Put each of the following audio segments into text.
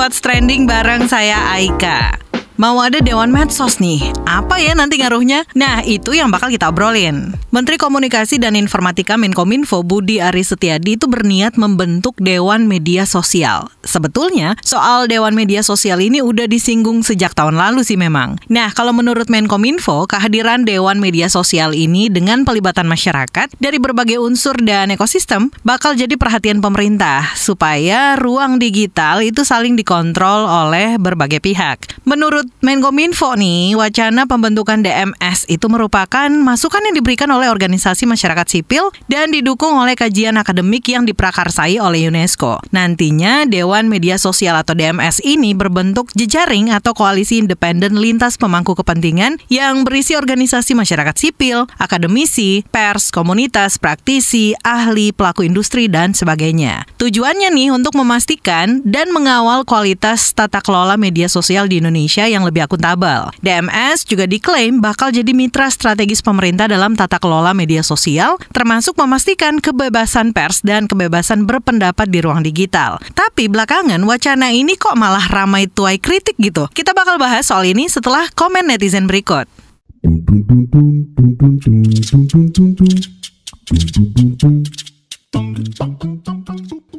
What's Trending bareng saya Aika. Mau ada Dewan Medsos nih, apa ya nanti ngaruhnya? Nah, itu yang bakal kita obrolin. Menteri Komunikasi dan Informatika Menkominfo Budi Aris Setiadi itu berniat membentuk Dewan Media Sosial. Sebetulnya, soal Dewan Media Sosial ini udah disinggung sejak tahun lalu sih memang. Nah, kalau menurut Menkominfo, kehadiran Dewan Media Sosial ini dengan pelibatan masyarakat dari berbagai unsur dan ekosistem bakal jadi perhatian pemerintah supaya ruang digital itu saling dikontrol oleh berbagai pihak. Menurut Menkominfo nih, wacana pembentukan DMS itu merupakan masukan yang diberikan oleh organisasi masyarakat sipil dan didukung oleh kajian akademik yang diprakarsai oleh UNESCO. Nantinya Dewan Media Sosial atau DMS ini berbentuk jejaring atau koalisi independen lintas pemangku kepentingan yang berisi organisasi masyarakat sipil, akademisi, pers, komunitas, praktisi, ahli, pelaku industri, dan sebagainya. Tujuannya nih untuk memastikan dan mengawal kualitas tata kelola media sosial di Indonesia yang lebih akuntabel. DMS juga diklaim bakal jadi mitra strategis pemerintah dalam tata kelola media sosial, termasuk memastikan kebebasan pers dan kebebasan berpendapat di ruang digital. Tapi belakangan wacana ini kok malah ramai tuai kritik gitu. Kita bakal bahas soal ini setelah komen netizen berikut.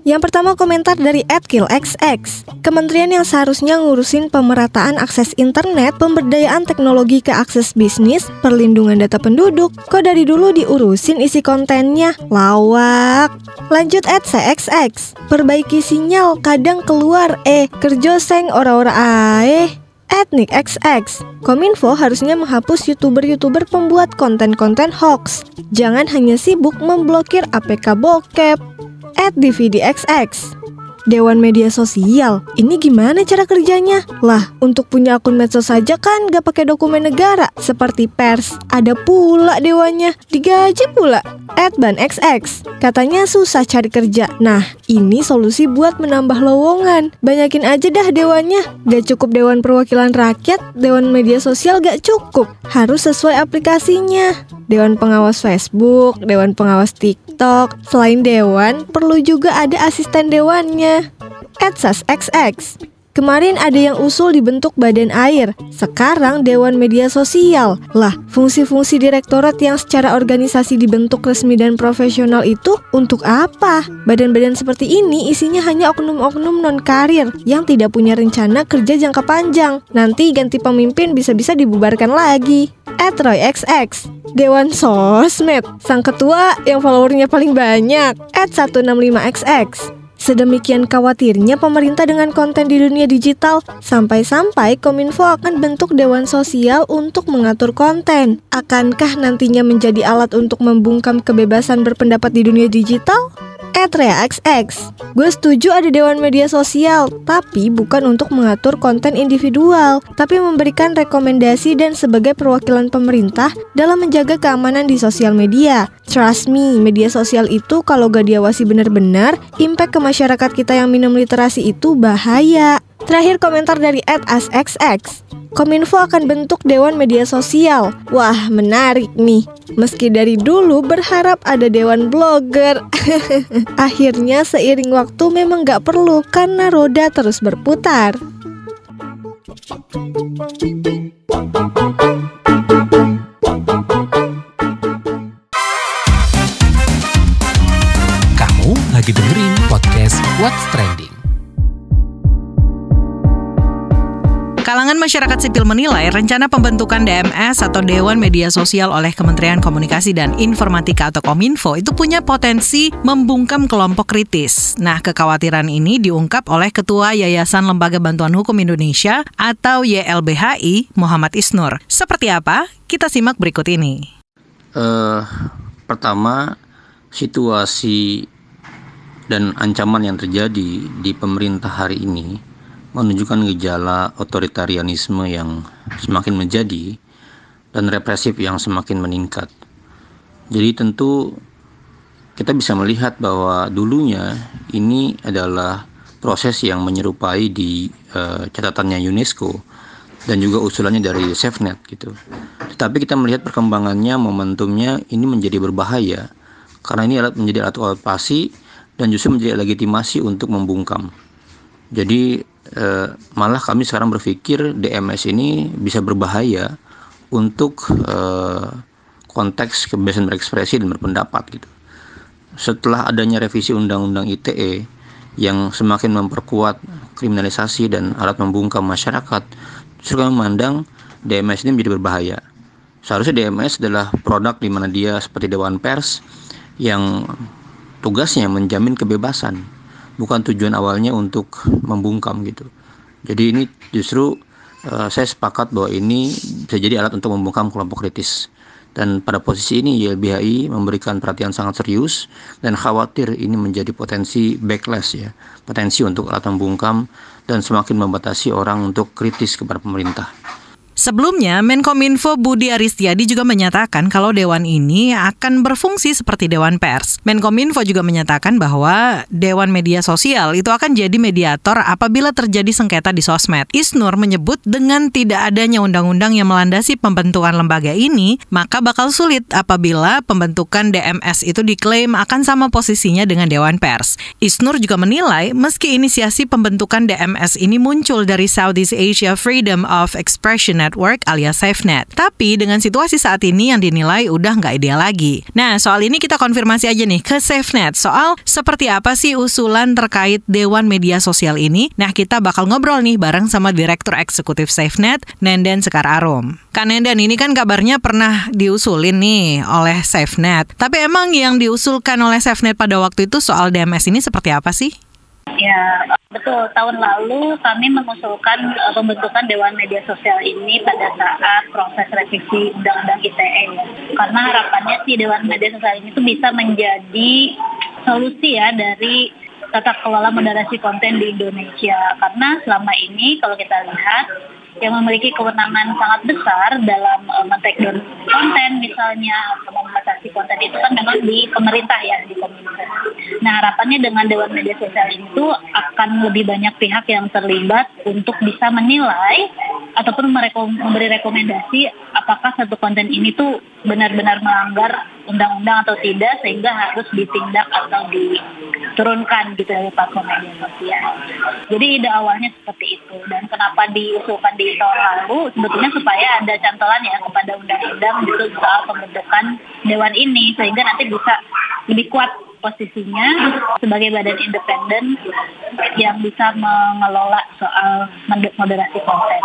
Yang pertama komentar dari @killxx. Kementerian yang seharusnya ngurusin pemerataan akses internet, pemberdayaan teknologi ke akses bisnis, perlindungan data penduduk, kok dari dulu diurusin isi kontennya? Lawak. Lanjut @cxx. Perbaiki sinyal, kadang keluar kerjo seng ora-ora ae. @nickxx. Kominfo harusnya menghapus YouTuber pembuat konten-konten hoax. Jangan hanya sibuk memblokir APK bokep. @dvdxx. Dewan Media Sosial, ini gimana cara kerjanya? Lah, untuk punya akun medsos saja kan gak pakai dokumen negara seperti pers. Ada pula dewannya, digaji pula. @banxx. Katanya susah cari kerja. Nah, ini solusi buat menambah lowongan. Banyakin aja dah dewannya. Gak cukup Dewan Perwakilan Rakyat, Dewan Media Sosial gak cukup. Harus sesuai aplikasinya. Dewan Pengawas Facebook, Dewan Pengawas TikTok. Selain dewan, perlu juga ada asisten dewannya. @sasxx. Kemarin ada yang usul dibentuk badan air, sekarang Dewan Media Sosial. Lah, fungsi-fungsi direktorat yang secara organisasi dibentuk resmi dan profesional itu untuk apa? Badan-badan seperti ini isinya hanya oknum-oknum non-karir yang tidak punya rencana kerja jangka panjang. Nanti ganti pemimpin bisa-bisa dibubarkan lagi. @royxx. Dewan Sosmed, sang ketua yang followernya paling banyak. @165xx. Sedemikian khawatirnya pemerintah dengan konten di dunia digital, sampai-sampai Kominfo akan bentuk Dewan Sosial untuk mengatur konten. Akankah nantinya menjadi alat untuk membungkam kebebasan berpendapat di dunia digital? @reaxx. Gue setuju ada Dewan Media Sosial, tapi bukan untuk mengatur konten individual, tapi memberikan rekomendasi dan sebagai perwakilan pemerintah dalam menjaga keamanan di sosial media. Trust me, media sosial itu kalau gak diawasi benar-benar, impact ke masyarakat kita yang minim literasi itu bahaya. Terakhir komentar dari @asxx. Kominfo akan bentuk Dewan Media Sosial. Wah, menarik nih. Meski dari dulu berharap ada Dewan Blogger. Akhirnya seiring waktu memang gak perlu karena roda terus berputar. Kamu lagi dengerin podcast What's Trending. Kalangan masyarakat sipil menilai rencana pembentukan DMS atau Dewan Media Sosial oleh Kementerian Komunikasi dan Informatika atau Kominfo itu punya potensi membungkam kelompok kritis. Nah, kekhawatiran ini diungkap oleh Ketua Yayasan Lembaga Bantuan Hukum Indonesia atau YLBHI, Muhammad Isnur. Seperti apa? Kita simak berikut ini. Pertama, situasi dan ancaman yang terjadi di pemerintah hari ini menunjukkan gejala otoritarianisme yang semakin menjadi dan represif yang semakin meningkat. Jadi tentu kita bisa melihat bahwa dulunya ini adalah proses yang menyerupai di catatannya UNESCO dan juga usulannya dari SafeNet gitu. Tetapi kita melihat perkembangannya, momentumnya ini menjadi berbahaya karena ini menjadi alat opasi dan justru menjadi legitimasi untuk membungkam. Jadi Malah kami sekarang berpikir DMS ini bisa berbahaya untuk konteks kebebasan berekspresi dan berpendapat gitu. Setelah adanya revisi Undang-Undang ITE yang semakin memperkuat kriminalisasi dan alat membungkam masyarakat, justru kami memandang DMS ini menjadi berbahaya. Seharusnya DMS adalah produk di mana dia seperti Dewan Pers yang tugasnya menjamin kebebasan, bukan tujuan awalnya untuk membungkam gitu. Jadi ini justru saya sepakat bahwa ini bisa jadi alat untuk membungkam kelompok kritis. Dan pada posisi ini YLBHI memberikan perhatian sangat serius dan khawatir ini menjadi potensi backlash ya, potensi untuk alat membungkam dan semakin membatasi orang untuk kritis kepada pemerintah. Sebelumnya, Menkominfo Budi Aristiadi juga menyatakan kalau Dewan ini akan berfungsi seperti Dewan Pers. Menkominfo juga menyatakan bahwa Dewan Media Sosial itu akan jadi mediator apabila terjadi sengketa di sosmed. Isnur menyebut dengan tidak adanya undang-undang yang melandasi pembentukan lembaga ini, maka bakal sulit apabila pembentukan DMS itu diklaim akan sama posisinya dengan Dewan Pers. Isnur juga menilai meski inisiasi pembentukan DMS ini muncul dari Southeast Asia Freedom of Expression Network alias SafeNet. Tapi dengan situasi saat ini yang dinilai udah nggak ideal lagi. Nah, soal ini kita konfirmasi aja nih ke SafeNet. Soal seperti apa sih usulan terkait Dewan Media Sosial ini? Nah, kita bakal ngobrol nih bareng sama Direktur Eksekutif SafeNet, Nenden Sekar Arum. Kak Nenden, ini kan kabarnya pernah diusulin nih oleh SafeNet. Tapi emang yang diusulkan oleh SafeNet pada waktu itu soal DMS ini seperti apa sih? Ya, betul. Tahun lalu kami mengusulkan pembentukan Dewan Media Sosial ini pada saat proses revisi Undang-Undang ITE. Karena harapannya sih Dewan Media Sosial ini tuh bisa menjadi solusi ya dari tata kelola moderasi konten di Indonesia. Karena selama ini kalau kita lihat yang memiliki kewenangan sangat besar dalam men-take down konten misalnya atau membatasi konten itu kan memang di pemerintah ya, di Kominfo. Nah, harapannya dengan Dewan Media Sosial itu akan lebih banyak pihak yang terlibat untuk bisa menilai ataupun memberi rekomendasi apakah satu konten ini tuh benar-benar melanggar undang-undang atau tidak sehingga harus ditindak atau diturunkan gitu dari platform media sosial. Jadi ide awalnya seperti itu, dan kenapa diusulkan di tahun lalu sebetulnya supaya ada cantolan ya kepada undang-undang gitu soal pembentukan dewan ini sehingga nanti bisa lebih kuat posisinya sebagai badan independen yang bisa mengelola soal moderasi konten.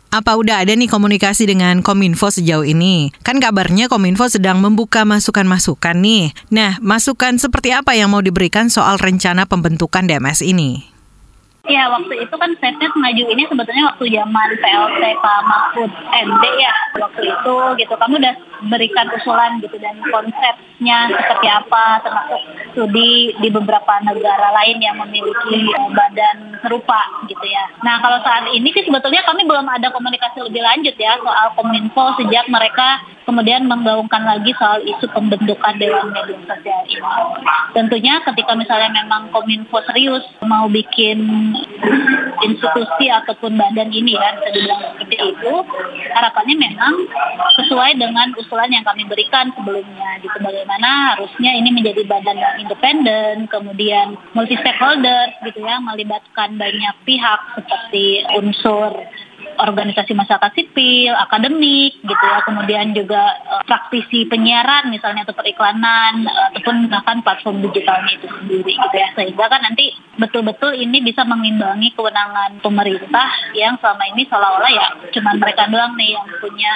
Apa udah ada nih komunikasi dengan Kominfo sejauh ini? Kan kabarnya Kominfo sedang membuka masukan-masukan nih. Nah, masukan seperti apa yang mau diberikan soal rencana pembentukan DMS ini? Ya, waktu itu kan SafeNet maju ini sebetulnya waktu zaman PLT Pak Mahfud MD ya. Waktu itu gitu, kamu udah berikan usulan gitu dan konsepnya seperti apa, termasuk studi di beberapa negara lain yang memiliki badan serupa gitu ya. Nah, kalau saat ini sih sebetulnya kami belum ada komunikasi lebih lanjut ya soal Kominfo sejak mereka kemudian menggaungkan lagi soal isu pembentukan Dewan Media Sosial ini. Tentunya ketika misalnya memang Kominfo serius mau bikin institusi ataupun badan ini ya, bisa dibilang seperti itu, harapannya memang sesuai dengan usulan yang kami berikan sebelumnya gitu, bagaimana harusnya ini menjadi badan yang independen, kemudian multi stakeholder gitu ya, melibatkan banyak pihak seperti unsur organisasi masyarakat sipil, akademik gitu ya, kemudian juga praktisi penyiaran misalnya atau periklanan ataupun bahkan platform digitalnya itu sendiri gitu ya, sehingga kan nanti betul-betul ini bisa mengimbangi kewenangan pemerintah yang selama ini seolah-olah ya cuma mereka doang nih yang punya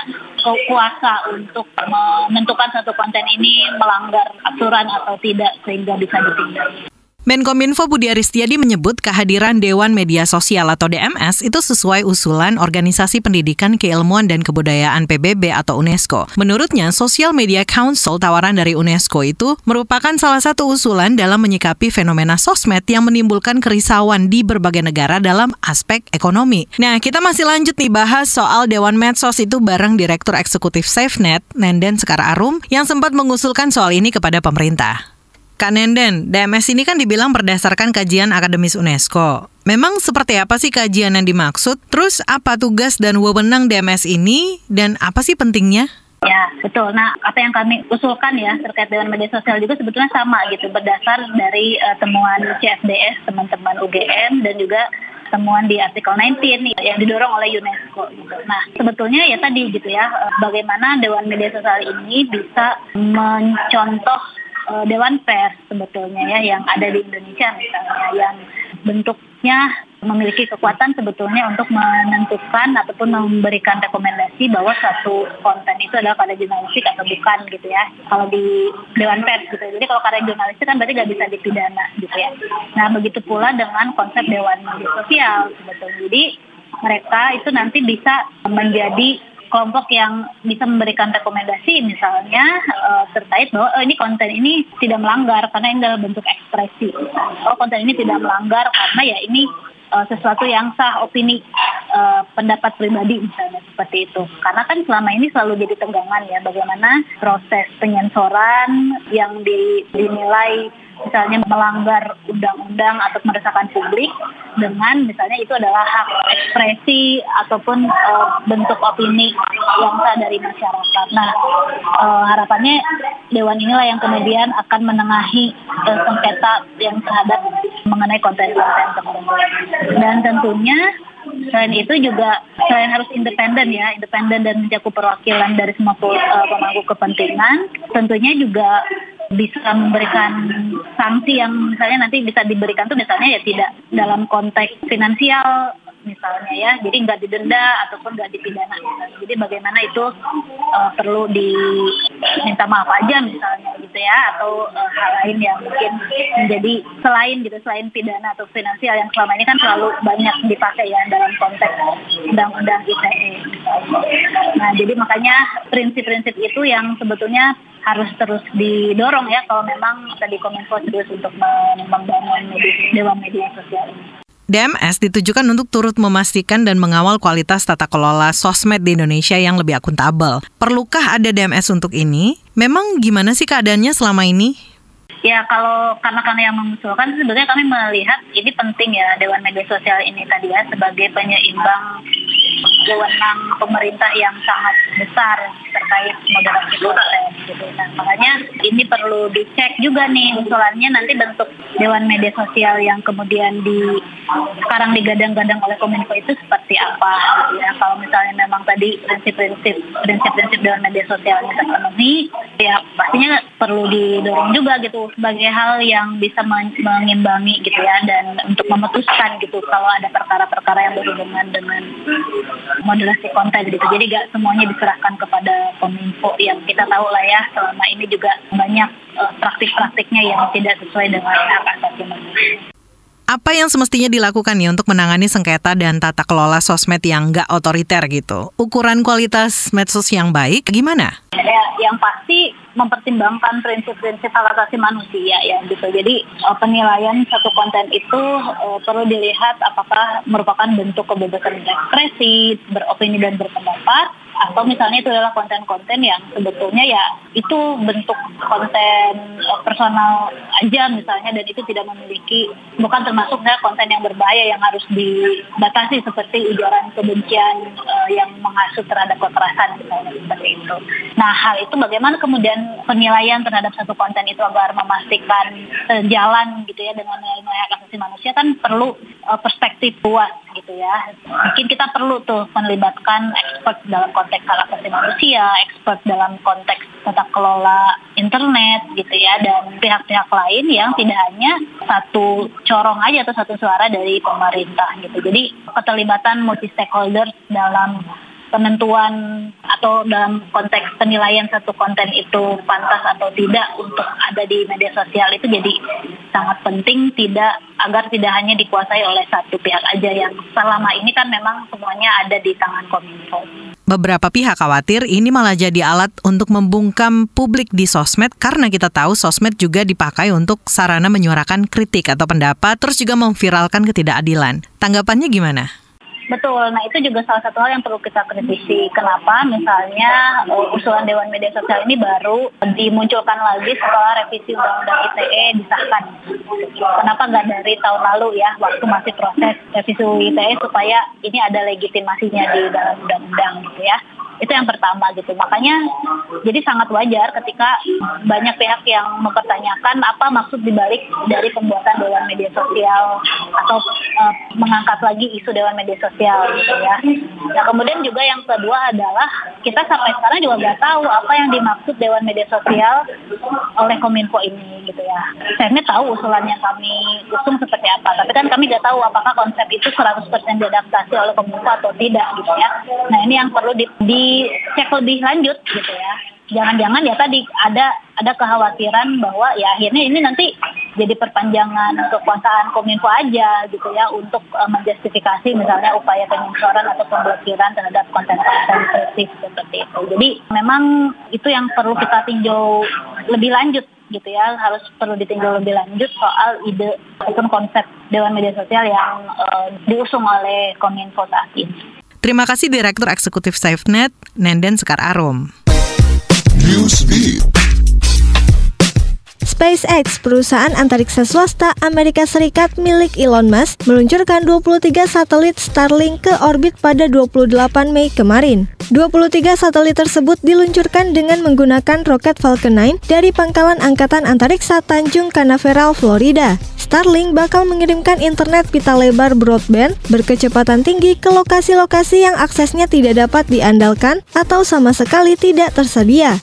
kuasa untuk menentukan satu konten ini melanggar aturan atau tidak sehingga bisa ditindak. Menkominfo Budi Aristiadi menyebut kehadiran Dewan Media Sosial atau DMS itu sesuai usulan Organisasi Pendidikan Keilmuan dan Kebudayaan PBB atau UNESCO. Menurutnya, Social Media Council tawaran dari UNESCO itu merupakan salah satu usulan dalam menyikapi fenomena sosmed yang menimbulkan kerisauan di berbagai negara dalam aspek ekonomi. Nah, kita masih lanjut nih bahas soal Dewan Medsos itu bareng Direktur Eksekutif SafeNet, Nenden Sekar Arum, yang sempat mengusulkan soal ini kepada pemerintah. Kak Nenden, DMS ini kan dibilang berdasarkan kajian akademis UNESCO. Memang seperti apa sih kajian yang dimaksud? Terus apa tugas dan wewenang DMS ini dan apa sih pentingnya? Ya, betul. Nah, apa yang kami usulkan ya terkait Dewan Media Sosial juga sebetulnya sama gitu, berdasar dari temuan CFDS teman-teman UGM dan juga temuan di artikel 19 yang didorong oleh UNESCO gitu. Nah, sebetulnya ya tadi gitu ya, bagaimana Dewan Media Sosial ini bisa mencontoh Dewan Pers sebetulnya ya yang ada di Indonesia misalnya, yang bentuknya memiliki kekuatan sebetulnya untuk menentukan ataupun memberikan rekomendasi bahwa suatu konten itu adalah karya jurnalistik atau bukan gitu ya. Kalau di Dewan Pers gitu. Jadi kalau karya jurnalistik kan berarti nggak bisa dipidana gitu ya. Nah begitu pula dengan konsep Dewan Media Sosial sebetulnya. Jadi mereka itu nanti bisa menjadi kelompok yang bisa memberikan rekomendasi misalnya terkait bahwa ini konten ini tidak melanggar karena ini adalah bentuk ekspresi. Konten ini tidak melanggar karena ya ini sesuatu yang sah, opini pendapat pribadi misalnya seperti itu. Karena kan selama ini selalu jadi tegangan ya bagaimana proses penyensoran yang dinilai misalnya melanggar undang-undang atau meresahkan publik dengan misalnya itu adalah hak ekspresi ataupun bentuk opini yang sah dari masyarakat. Nah, harapannya Dewan inilah yang kemudian akan menengahi sengketa yang terhadap mengenai konten-konten tertentu. Dan tentunya selain itu juga selain harus independen dan mencakup perwakilan dari semua pemangku kepentingan, tentunya juga bisa memberikan sanksi yang misalnya nanti bisa diberikan tuh misalnya ya tidak dalam konteks finansial misalnya ya, jadi nggak didenda ataupun nggak dipidana misalnya. Jadi bagaimana itu perlu diminta maaf aja misalnya gitu ya, atau hal lain yang mungkin menjadi selain pidana atau finansial yang selama ini kan selalu banyak dipakai ya dalam konteks undang-undang ITE. Nah jadi makanya prinsip-prinsip itu yang sebetulnya harus terus didorong ya kalau memang tadi Kominfo serius untuk membangun Dewan Media Sosial ini. DMS ditujukan untuk turut memastikan dan mengawal kualitas tata kelola sosmed di Indonesia yang lebih akuntabel. Perlukah ada DMS untuk ini? Memang gimana sih keadaannya selama ini? Ya kalau karena yang mengusulkan sebenarnya kami melihat ini penting ya Dewan Media Sosial ini tadi ya sebagai penyeimbang wewenang pemerintah yang sangat besar terkait moderasi konten gitu. Nah, makanya ini perlu dicek juga nih usulannya nanti bentuk Dewan Media Sosial yang kemudian sekarang digadang-gadang oleh Kominfo itu seperti apa gitu ya. Kalau misalnya memang tadi prinsip-prinsip Dewan Media Sosial ini terpenuhi, ya pastinya perlu didorong juga gitu sebagai hal yang bisa mengimbangi gitu ya dan untuk memutuskan gitu kalau ada perkara-perkara yang berhubungan dengan moderasi konten gitu. Jadi gak semuanya diserahkan kepada Kominfo yang kita tahu lah ya selama ini juga banyak praktik-praktiknya yang tidak sesuai dengan hak asasi manusia. Apa yang semestinya dilakukan nih untuk menangani sengketa dan tata kelola sosmed yang nggak otoriter gitu? Ukuran kualitas medsos yang baik gimana? Ya, yang pasti mempertimbangkan prinsip-prinsip hak asasi manusia ya gitu. Jadi penilaian satu konten itu perlu dilihat apakah merupakan bentuk kebebasan berekspresi, beropini dan berpendapat, atau misalnya itu adalah konten-konten yang sebetulnya ya itu bentuk konten personal aja misalnya dan itu tidak memiliki, bukan termasuk konten yang berbahaya yang harus dibatasi seperti ujaran kebencian yang menghasut terhadap kekerasan misalnya seperti itu. Nah hal itu bagaimana kemudian penilaian terhadap satu konten itu agar memastikan sejalan gitu ya dengan nilai-nilai hak asasi manusia kan perlu perspektif luas gitu ya. Mungkin kita perlu tuh melibatkan expert dalam konteks hak asasi manusia, expert dalam konteks tata kelola internet gitu ya, dan pihak-pihak lain yang tidak hanya satu corong aja atau satu suara dari pemerintah gitu. Jadi keterlibatan multi stakeholders dalam penentuan atau dalam konteks penilaian satu konten itu pantas atau tidak untuk ada di media sosial itu jadi sangat penting agar tidak hanya dikuasai oleh satu pihak aja yang selama ini kan memang semuanya ada di tangan Kominfo. Beberapa pihak khawatir ini malah jadi alat untuk membungkam publik di sosmed karena kita tahu sosmed juga dipakai untuk sarana menyuarakan kritik atau pendapat terus juga memviralkan ketidakadilan. Tanggapannya gimana? Betul, nah itu juga salah satu hal yang perlu kita kritisi. Kenapa misalnya usulan Dewan Media Sosial ini baru dimunculkan lagi setelah revisi Undang-Undang ITE disahkan. Kenapa nggak dari tahun lalu ya, waktu masih proses revisi ITE supaya ini ada legitimasinya di dalam undang-undang gitu ya. Itu yang pertama gitu. Makanya jadi sangat wajar ketika banyak pihak yang mempertanyakan apa maksud dibalik dari pembuatan Dewan Media Sosial atau mengangkat lagi isu Dewan Media Sosial gitu ya. Nah kemudian juga yang kedua adalah kita sampai sekarang juga nggak tahu apa yang dimaksud Dewan Media Sosial oleh Kominfo ini gitu ya. Saya tahu usulan yang kami usung seperti apa, tapi kan kami nggak tahu apakah konsep itu 100% diadaptasi oleh Kominfo atau tidak gitu ya. Nah ini yang perlu dicek lebih lanjut gitu ya. Jangan-jangan ya tadi ada kekhawatiran bahwa ya akhirnya ini nanti jadi perpanjangan kekuasaan Kominfo aja gitu ya untuk menjustifikasi misalnya upaya penyensoran atau pemblokiran terhadap konten-konten kritis seperti itu. Jadi memang itu yang perlu kita tinjau lebih lanjut gitu ya, harus perlu ditinjau lebih lanjut soal ide ataupun konsep Dewan Media Sosial yang diusung oleh Kominfo saat ini. Terima kasih Direktur Eksekutif SafeNet, Nenden Sekar Arum. Newsbeat. SpaceX, perusahaan antariksa swasta Amerika Serikat milik Elon Musk, meluncurkan 23 satelit Starlink ke orbit pada 28 Mei kemarin. 23 satelit tersebut diluncurkan dengan menggunakan roket Falcon 9 dari Pangkalan Angkatan Antariksa Tanjung Canaveral, Florida. Starlink bakal mengirimkan internet pita lebar broadband berkecepatan tinggi ke lokasi-lokasi yang aksesnya tidak dapat diandalkan atau sama sekali tidak tersedia.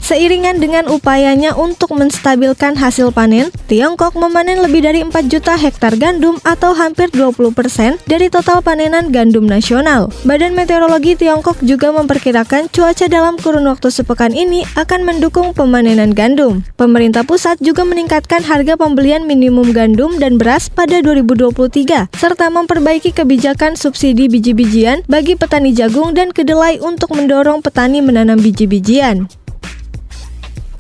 Seiringan dengan upayanya untuk menstabilkan hasil panen, Tiongkok memanen lebih dari 4 juta hektar gandum atau hampir 20% dari total panenan gandum nasional. Badan Meteorologi Tiongkok juga memperkirakan cuaca dalam kurun waktu sepekan ini akan mendukung pemanenan gandum. Pemerintah pusat juga meningkatkan harga pembelian minimum gandum dan beras pada 2023, serta memperbaiki kebijakan subsidi biji-bijian bagi petani jagung dan kedelai untuk mendorong petani menanam biji-bijian.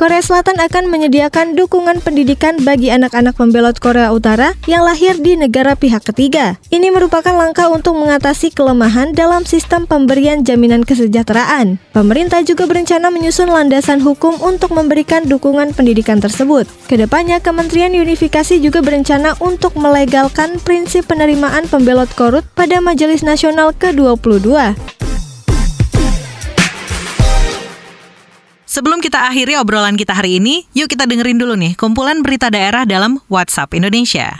Korea Selatan akan menyediakan dukungan pendidikan bagi anak-anak pembelot Korea Utara yang lahir di negara pihak ketiga. Ini merupakan langkah untuk mengatasi kelemahan dalam sistem pemberian jaminan kesejahteraan. Pemerintah juga berencana menyusun landasan hukum untuk memberikan dukungan pendidikan tersebut. Kedepannya, Kementerian Unifikasi juga berencana untuk melegalkan prinsip penerimaan pembelot Korut pada Majelis Nasional ke-22. Sebelum kita akhiri obrolan kita hari ini, yuk kita dengerin dulu nih kumpulan berita daerah dalam WhatsApp Indonesia.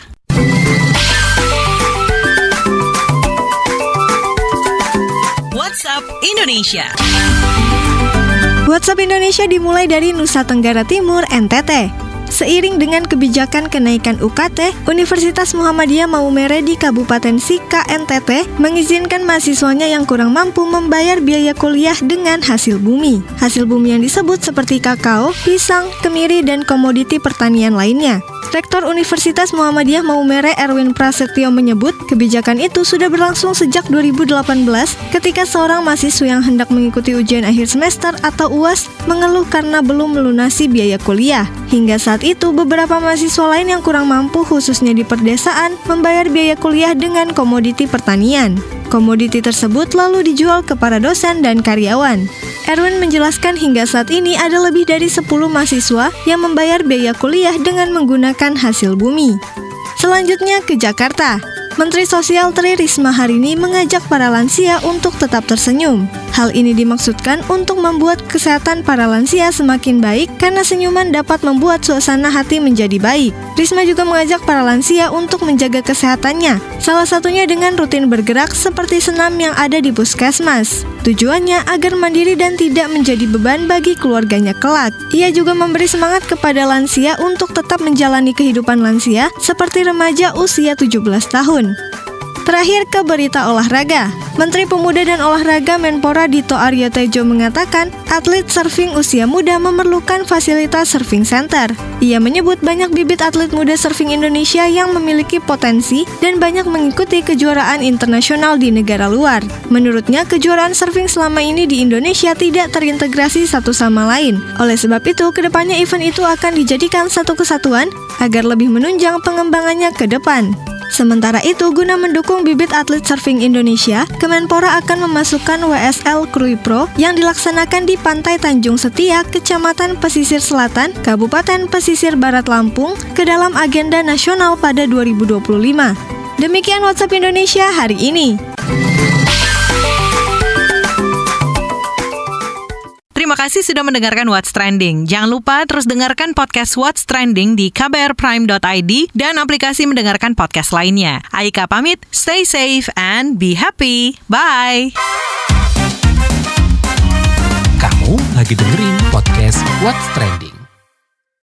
WhatsApp Indonesia. WhatsApp Indonesia dimulai dari Nusa Tenggara Timur, NTT. Seiring dengan kebijakan kenaikan UKT, Universitas Muhammadiyah Maumere di Kabupaten Sika, NTT, mengizinkan mahasiswanya yang kurang mampu membayar biaya kuliah dengan hasil bumi. Hasil bumi yang disebut seperti kakao, pisang, kemiri, dan komoditi pertanian lainnya. Rektor Universitas Muhammadiyah Maumere Erwin Prasetyo menyebut kebijakan itu sudah berlangsung sejak 2018 ketika seorang mahasiswa yang hendak mengikuti ujian akhir semester atau UAS mengeluh karena belum melunasi biaya kuliah. Hingga saat itu beberapa mahasiswa lain yang kurang mampu khususnya di perdesaan membayar biaya kuliah dengan komoditi pertanian. Komoditi tersebut lalu dijual ke para dosen dan karyawan. Erwin menjelaskan hingga saat ini ada lebih dari 10 mahasiswa yang membayar biaya kuliah dengan menggunakan hasil bumi. Selanjutnya ke Jakarta. Menteri Sosial Tri Risma hari ini mengajak para lansia untuk tetap tersenyum. Hal ini dimaksudkan untuk membuat kesehatan para lansia semakin baik karena senyuman dapat membuat suasana hati menjadi baik. Risma juga mengajak para lansia untuk menjaga kesehatannya, salah satunya dengan rutin bergerak seperti senam yang ada di puskesmas. Tujuannya agar mandiri dan tidak menjadi beban bagi keluarganya kelak. Ia juga memberi semangat kepada lansia untuk tetap menjalani kehidupan lansia seperti remaja usia 17 tahun. Terakhir ke berita olahraga. Menteri Pemuda dan Olahraga Menpora Dito Aryo Tejo mengatakan atlet surfing usia muda memerlukan fasilitas surfing center. Ia menyebut banyak bibit atlet muda surfing Indonesia yang memiliki potensi dan banyak mengikuti kejuaraan internasional di negara luar. Menurutnya, kejuaraan surfing selama ini di Indonesia tidak terintegrasi satu sama lain. Oleh sebab itu, kedepannya event itu akan dijadikan satu kesatuan agar lebih menunjang pengembangannya ke depan. Sementara itu, guna mendukung bibit atlet surfing Indonesia, Kemenpora akan memasukkan WSL Krui Pro yang dilaksanakan di Pantai Tanjung Setia, Kecamatan Pesisir Selatan, Kabupaten Pesisir Barat Lampung, ke dalam agenda nasional pada 2025. Demikian WhatsApp Indonesia hari ini. kasih sudah mendengarkan What's Trending. Jangan lupa terus dengarkan podcast What's Trending di kbrprime.id dan aplikasi mendengarkan podcast lainnya. Aika pamit, stay safe and be happy. Bye! Kamu lagi dengerin podcast What's Trending.